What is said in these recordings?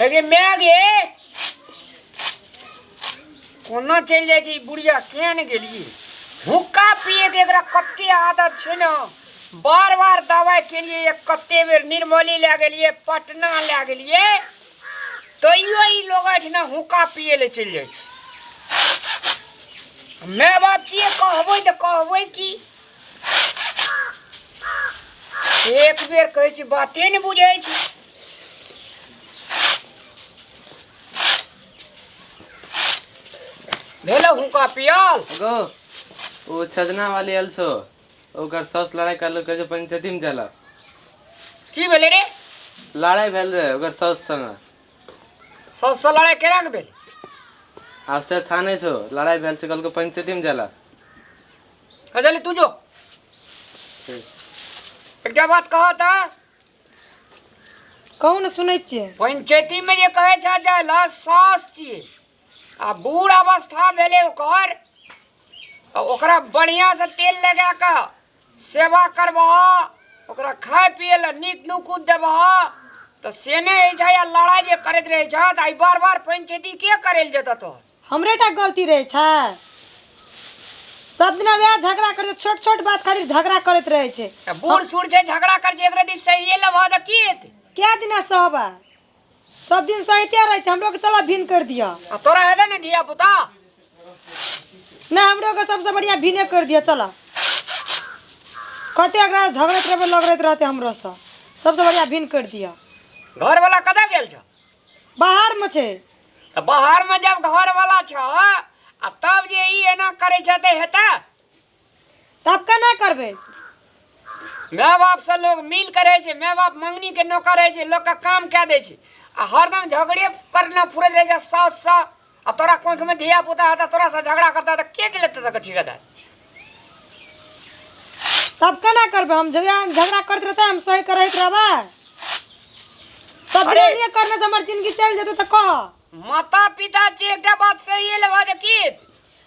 लेकिन मैं गे कोना चल जाए छी बुढ़िया केन गेलिए हुक्का पिए के एकरा कत्ते आदत छे न बार बार दवाई के लिए कत्ते बेर निर्मली ले गेलिए पटना ले गेलिए तो ई लोग न हुक्का पिए ले चल जाए मैं बाप छिए कहबै त कहबै की एक बेर कहै छी बाते न बुझै छी भेलो हुक्का पियल गो वो छजना वाली अलसो ओकर सस लड़ाई करलो के पंचायती में चला की भेले रे लड़ाई भेल रे ओकर सस संग सस से लड़ाई केना के भेल आस्ते थाने से लड़ाई भेल से कल को पंचायती में चला कजली तू जो एकटा बात कह त कहू न सुनै छियै पंचायती में जे कहे छ जे ला सास छिए आ बूढ़ अवस्था भेले ओकर ओकरा बढ़िया से तेल लगा के सेवा करबह ओकरा खाए पिए ला नीक नुकुद देबह तो से नहीं है या लड़ाई जे करत रहे छ त आई बार बार पंचायती के करेल जत तो हमरेटा गलती रहे छै सब दिन वह झगड़ा करे छोट छोट बात खातिर झगड़ा करत रहे छै बूढ़ सूढ़ से झगड़ा कर जे एकरा दी सही लबह त की हेतै क्या दिन सहबा सब दिन सहिते रहे छै हमरो के चला भिन कर दिया तोरा हेदे ने धिया पुता ना हमरो के सबसे बढ़िया भिने कर दिया चला कते एकरा झगड़त रहे लगरत रहते हमरो से सबसे बढ़िया भिन कर दिया घर वाला कदा गेल छ बाहर में छै त बाहर में जब घर वाला छ आ तब जे ई एना करे छ त हेता तब केना करबे माँ बाप से लोग मिल कर रहे माँ बाप मंगनी के नौकर रहे लोग का काम क्या दे आ हरदम झगड़े करना फुरत रहे सास सा आ तोरा कोंख में धिया पुता है तोरा से झगड़ा करता है के दिलते तक ठिकादार तब केना करबे हम झगड़ा करत रहते हम सही करैत रहबे सब अरे! दिन ये करने से हमर जिंदगी चल जेते त कह माता पिता जे एकटा बात सही है लेवा दे की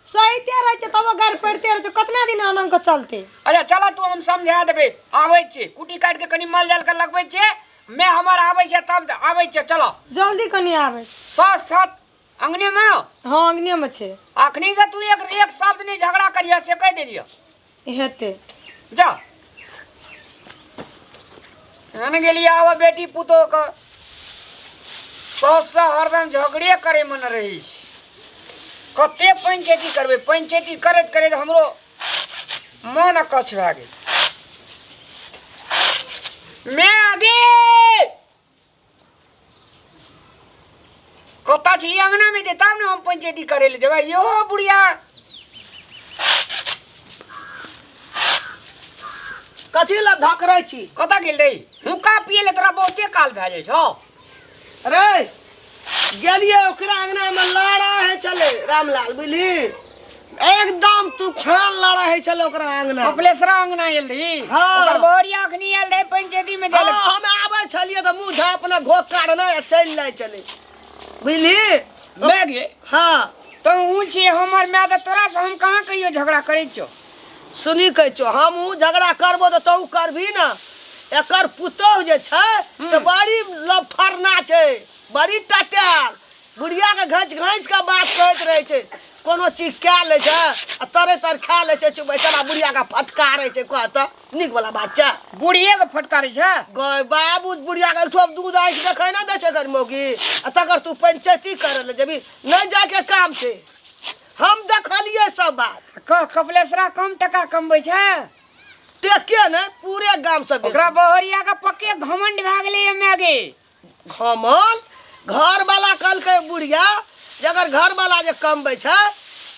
सहिते रहे छै तब घर पड़ते रहे छै कितना दिन अनंग के चलते अच्छा चला तू हम समझा देबे आबै छे कुटी काट के कनी माल जाल के लगबै छे मैं हमर आबै छे तब आबै छे चलो जल्दी कनी आवे सास छत अंगने में हां अंगने में छै अखनी से तू एक शब्द नहीं झगड़ा करिया से कह देलियो हेते जा आने के लिए आवा बेटी पुतो का सास से हरदम झगड़े करे मन रही कते पंचायती करबे पंचायती करत करत हमरो मन कछ भए गेल मैं आगे कता छी अंगना में देता ना हम पंचायती करे ले जबा यो बुढ़िया कथी ला धकरै छी कता गेल रे हुक्का पिए ले तोरा बहुते काल भए जाय छौ अरे गेलिए ओकरा अंगना में लड़ा है चले रामलाल बुझली एकदम तूफान लड़ा है चले ओकरा अंगना कपलेसरा अंगना आयल रही हाँ। ओकर बोरिया अखनी आयल रहे पंचायती में हाँ, गेल हम आवे छलिए तो मुंह झाप अपना घोक काटना चल जाए चले बुझली मैं गे हाँ तो ऊ छी हमर मैं त तोरा से हम कहां कहियो झगड़ा करै छौ सुनी कह छो हम ऊ झगड़ा करबो तो तू करबी ना एकर पुतौह जे छै से बड़ी लफरना छै बड़ी टटाल बुढ़िया के घाँच घाँच के बात कहत रहे छै कोनो चीज क्या ले छै आ तरे तर खा ले छै बेचारा बुढ़िया का फटकारे छै कहत निक वाला बात छै बुढ़िए के फटकारै छै गय बाबू बुढ़िया के सब दूध आंख देखै ना दे छै घर मोगी आ तकर तू पंचायती करे ले जबी नहीं जाके काम छै हम देखलिए सब बात कह कपलेसरा कम टका कमबै छै टेके ने पूरे गांव से ओकरा बहरिया का पक्के घमंड भए गेलै एमे गे घमन घर वाला कल के बुढ़िया जगर घर वाला जे कमबै छै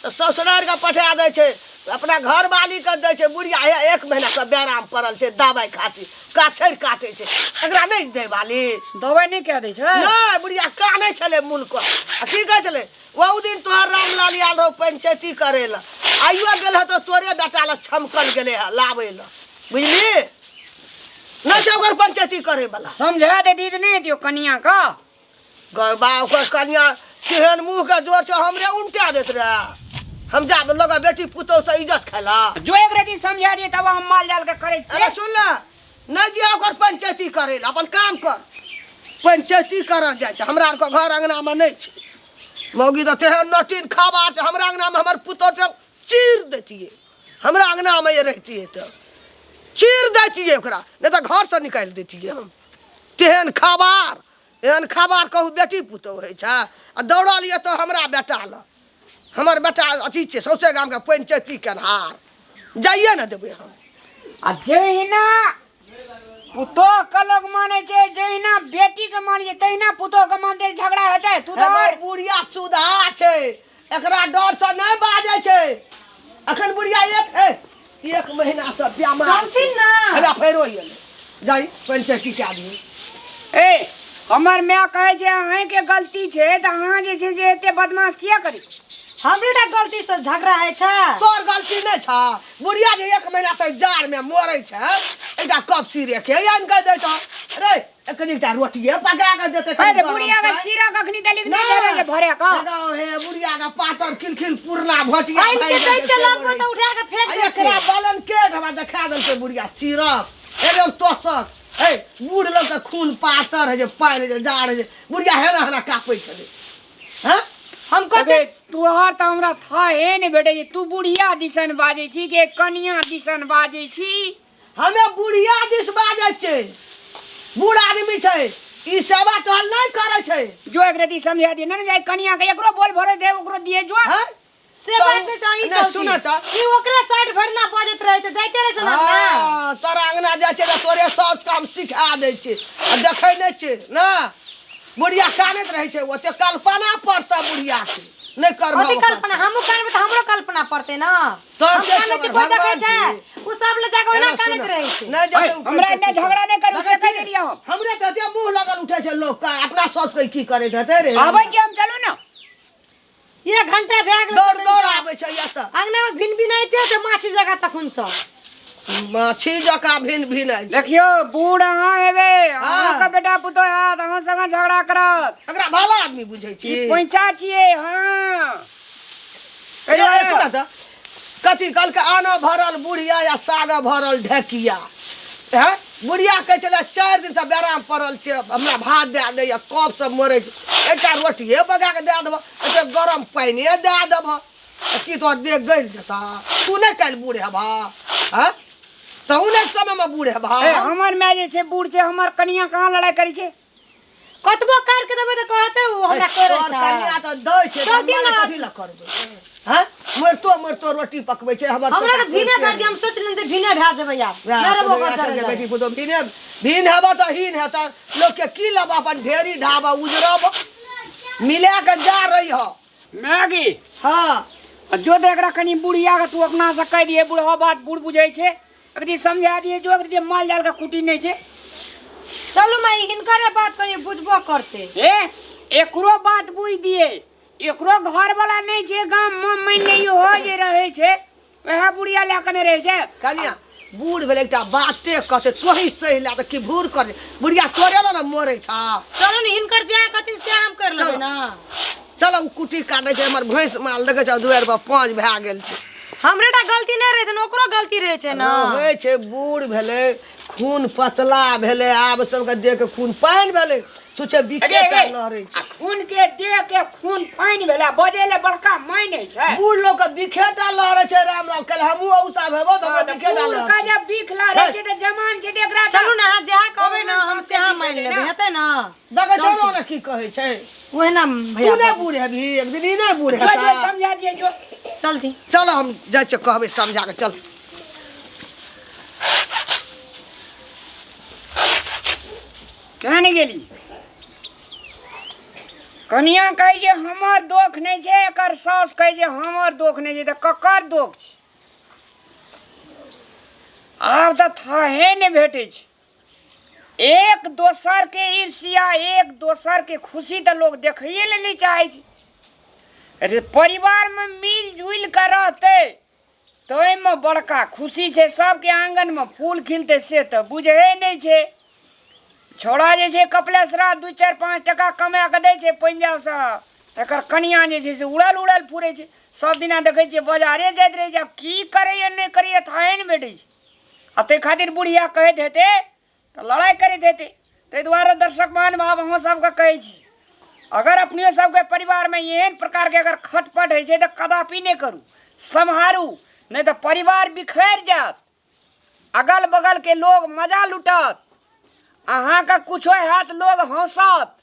तो ससुराल के पठा दे छै अपना घर वाली के दे छै बुढ़िया एक महीना से बेराम पड़ल छै दवाई खातिर काछड़ काटे छै एकरा नहीं दे वाली दवाई नहीं कह दै छै नहीं बुढ़िया काने छले मूल को आ की कहे छले वो दिन तोहर रामलाल आयल रहो पंचायती करे ला आइयो गेल ह तो तोरे बेटा ला छमकल गेले ह लावे ला बुझली नहीं छै ओकर पंचायती करे वाला समझा दे दीद नहीं दियो कनिया का गरबा ओकर कन्या केहन मुंह के जोर से हमरे उल्टा देत रहे हम जा लगा बेटी पुतौ से इज्जत खेला जो एक रति समझा दिए तब हम माल जाल के करे अरे सुन ला नहीं जे ओकर पंचायती करे ला अपन काम कर पंचायती करऽ जाइ छै, हमरा आरके घर अंगनामे नहि छै। मौगी तऽ तेहन नटीन खाबा छै, हमरा अंगनामे हमर पुतौह चीर देतियै, हमरा अंगनामे ये रहितियै तऽ चीर देतियै ओकरा, नहीं तो घर से निकालि देतियै हम। तेहन खबर, एहन खबर कहू बेटी पुतौह होइ छै आ दौड़ल ये तो हमरा बेटा ल, हमर बेटा अथी छै सौसे गामके पंचायती केनहार, जाइए ने देबै हम। आ जहिना पुतोह के लोग माने छै, जहिना बेटी के माने छै, तहिना पुतोह के मानते झगड़ा हेतै। तू तो हमर बुढ़िया सुधा छै, एकरा डर से नहीं बाजै छै। अखन बुढ़िया एक महीना से ब्याह चलथिन ना। हमरा फेरो एलै, जाई पंचायती के आदमी। ए हमर माय कहे छै अहाँ के गलती छै त अहाँ जे छै से एते बदमाश किया करी? हमरे गलती से झगड़ा है छै। तोर गलती नहीं छ, बुढ़िया जे एक महीना से जाड़ में मरे छै, एकटा कप सिरे के आन के दे तो रे एकटा रोटिए पका के देते। अरे बुढ़िया के सिरा कखनी दलिक नहीं देबे जे भरे का। हे बुढ़िया का पातर खिलखिल पुरना भटिया आइन के दै छै लोग को तो उठा के फेंक दे छै। एकरा बलन के हमरा देखा देल के बुढ़िया सिरप एकदम तोसक। हे बूढ़ लोग के खून पातर है जे पानी जे जाड़ है जे बुढ़िया हेना हेना कापै छले। हां हम कहते तुहार त हमरा था हे ने बेटे जी, तू बुढ़िया दिसन बाजे छी के कनिया दिसन बाजे छी? हमें बुढ़िया दिस बाजे छै, बूढ़ आदमी छै, ई सेवा टहल नहीं करे छै। जो एक रति समझा दिए न जाय कनिया के एकरो बोल भरे दे ओकरो दिए जो। हां से बात के चाहिए ना तो सुना त ई ओकरा साइड भरना बजत रहे छै, जाइते रहे छै ना। हां तोरा अंगना जाय छै त तोरे साउस काम सिखा दै छै आ देखै नै छै ना। बुढ़िया कानैत रहे छै, ओते कल्पना पड़ता बुढ़िया के नहीं करबो। ओती कल्पना हमहु करबे त हमरो कल्पना पड़ते ना। तो हम के काने सबर कोई देखे भगवान छै, छी। उ सब ले जाके ओना कानत रहे छै। नहीं जाते हमरा इतना झगड़ा नहीं करू से कह दिया हम। हमरे त एते मुंह लगल उठे छै लोग का, अपना साउस के की करे छै रे। आबै जे हम चलू ना। ये घंटा भाग दौड़ दौड़ आबै छै या त अंगना में भिन भिनाइते छै माछी जगह तखन सब। माछी जका भिन भिन छै। देखियो बूढ़ अहाँ हेबे, अहाँ का बेटा पुतो है अहाँ संग झगड़ा करत। एकरा भला आदमी बुझै छी। ई पैंचा छिए। हां सुना त कथी कल के आना भरल बुढ़िया या साग भरल ढेकिया। हैं बुढ़िया कहे चले 4 दिन से बेराम पड़ल छै, हमरा भात दे दे या कप से मरे छै, एकटा रोटिए बगा के दे देब, एते गरम पानी दे देब, की तो दे गल जता। तू नहीं कल बूढ़ हेबा? हैं तू नहीं समय में बूढ़ हेबा? हमर माय जे छै बूढ़ छै, हमर कनिया कहाँ लड़ाई करी छै? कतबो काट के देबे त कहते उ हमरा करे तोर छै। कनिया त दै छै, सब दिन हम कथी ल करबै? हैं मरतो रोटी पकबै छै हमर। हमरा के भिने कर दियम, सोच लेते भिने भा जेबै यार। मेरे वो कर दे बेटी पुतो भिने भिन हेबा त हीन हेत लोग के की लब अपन ढेरी ढाबा उजरब मिला के जा रही हो मैगी। हां जो देख रहा कनी बुढ़िया के तू अपना से कह दिए, बुढ़वा बात बूढ़ बुझे छै, एकदी समझा दिए जो एकदी माल जाल का कुटी नहीं छै। चलू मैं हिनकर बात करी बुझबो करते। एकरो बात बुझ दिए, एकरो घर वाला नहीं छै गांव में मान लियो हो जे रहे छै, वह बुढ़िया ला कने रहे छै। कनिया बूढ़ भेल एकटा बाते कहते तोही सही ला त की भूर करे बुढ़िया तोरे न मरे छ। चलू ने हिनकर जे कथि से हम कर लेबै ना। चलो कुटी काटे छै, हमर भैंस माल देखे छ दुआर पर 5 भए गेल छै। हमरेटा गलती नहीं रहे छै ना, ओकरो गलती रहे छै ना। होय छै बूढ़ भेले, खून पतला भेले, आब सबके देह के खून पानी भेले, सोचे बिके लहरै छै। खून के देह के खून पानी भेला बजेले बड़का मायने छै। बूढ़ लोग के बिखेटा लहरै छै। राम राम कल हमहु औसा भेबो त बिखेटा बूढ़ का लहरै जब बिख लहरै छै त जवान छै देखरा। चलू ना जहाँ कहबै ना हम से हाँ मान लेबै, हेतै ना। देखै छौ ना की कहै छै। ओहे ना तू भैया ने बूढ़ हेबी, एक दिन ई ने बूढ़ जो हेता। समझा दिए जो। चलती। चलो हम जाय छ कहबै समझा के चल। कहने गेली कनिया कहे जे हमर दोख नहीं छै, एकर सास कहे जे हमर दोख नहीं छै, त ककर दोख छै? आब त थाहे ने भेटे छै। एक दोसर के ईर्ष्या, एक दोसर के खुशी त लोग देखिए ले नहीं चाहे छै। अरे परिवार में मिलजुल कर रहते तो में बड़का खुशी छै, सबके आंगन में फूल खिलते से तो बुझे नहीं छै। छोड़ा जे छै कपलेसरा 2 4 5 टका कमा के दै छै पंजाब से, एकर कनिया जे छै से उड़ल उड़ल फूरे छै। सब दिना देखे छियै बाजारे जाइत रहे छै, अब की करे नहीं करे थाहे नहीं बैठे छै। आ ते खातिर बुढ़िया कहते हेते तो लड़ाई करते हेते, ताहि दुआरे दर्शक महानुभाव हम सबके कहै छी, अगर अपने सबके परिवार में एहन प्रकार के अगर खटपट है तो कदापि नहीं करू, सम्हारू, नहीं तो परिवार बिखर जात, अगल बगल के लोग मजा लुटत, अहाँ का कुछो हाथ लोग हंसत।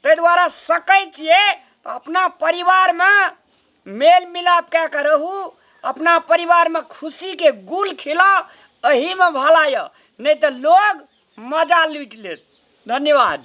ताहि दुआरे सकै छियै तो अपना परिवार में मेल मिलाप क्या करहू, अपना परिवार में खुशी के गुल खिला, अही में भला, नहीं तो लोग मजा लूट लेत। धन्यवाद।